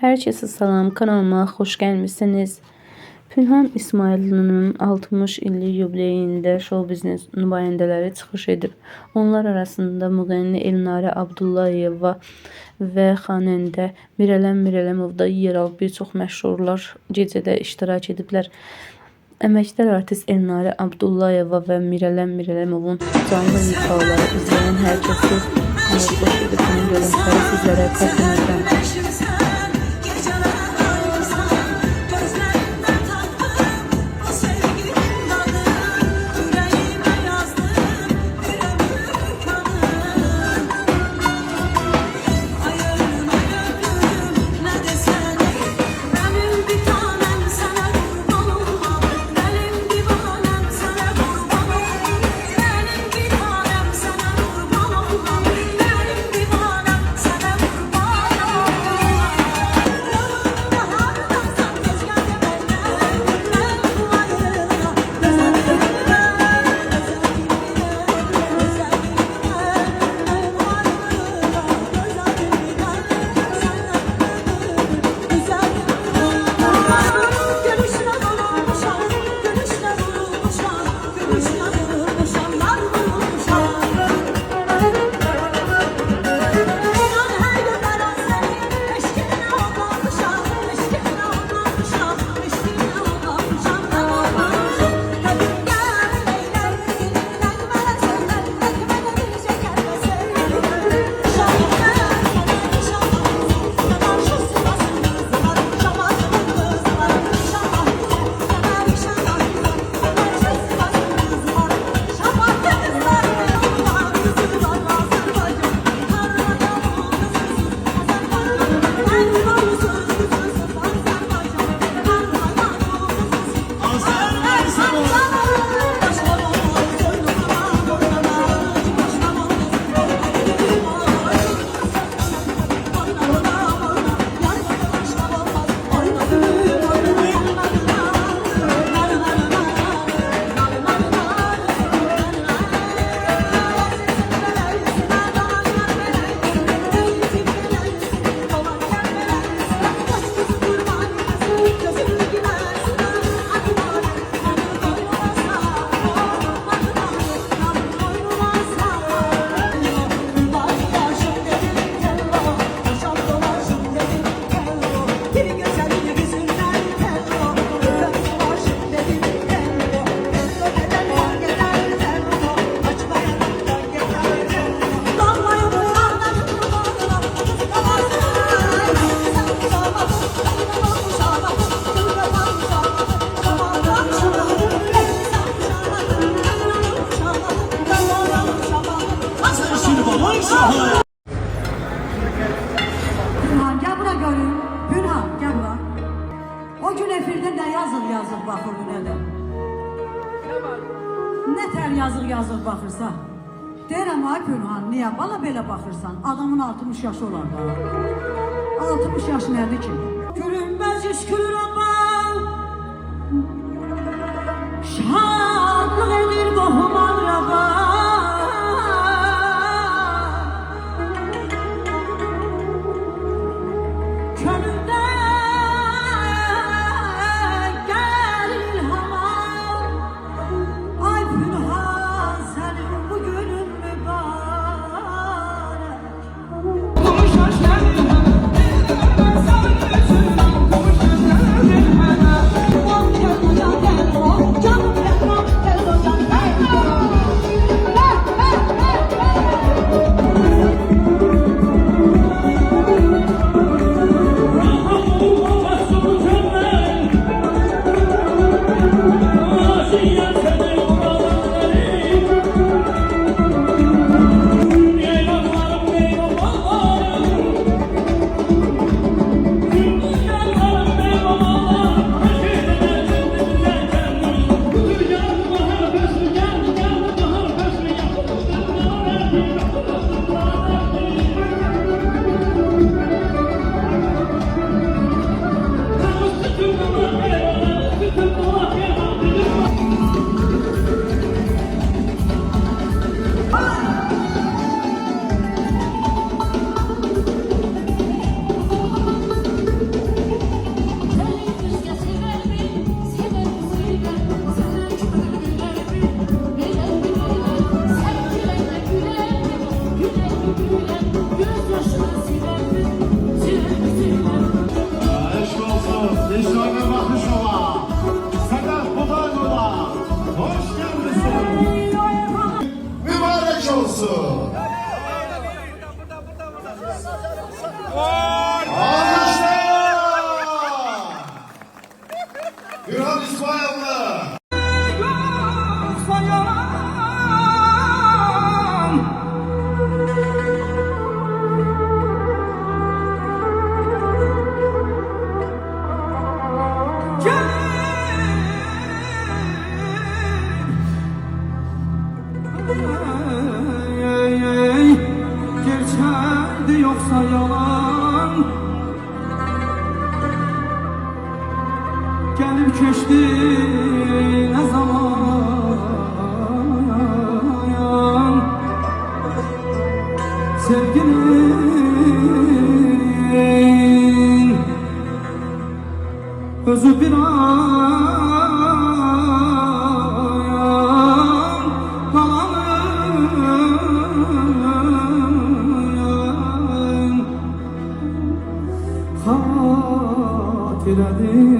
Herkese salam, kanalıma hoş gelmişsiniz. Pünhan İsmayıllı'nın 60 illik yubileyində show biznes nümayəndələri çıxış edib. Onlar arasında müğənni Elnarə Abdullayeva və xanəndə Mirələm Mirələmov da yer alıb. Bir çox məşhurlar gecədə iştirak ediblər. Əməkdar artist Elnarə Abdullayeva və Mirələm Mirələmovun canlı ifaları izləyən hər kəsi xoş edib. Bunun görüntüləri sizlərə təqdim edirəm. Pünhan gel bura görün. Pünhan gel bura. O gün efirde ne yazır bakırdı neden. Ne ter yazır bakırsa. Deyirəm ay Pünhan niye bana belə bakırsan? Adamın 60 yaşı olar da. 60 yaş nədir ki? Görünməz iş gülür ama şadlıq edir qohum akraba. keçdi nə zaman sevginin özü bir an kalanın hatirədir.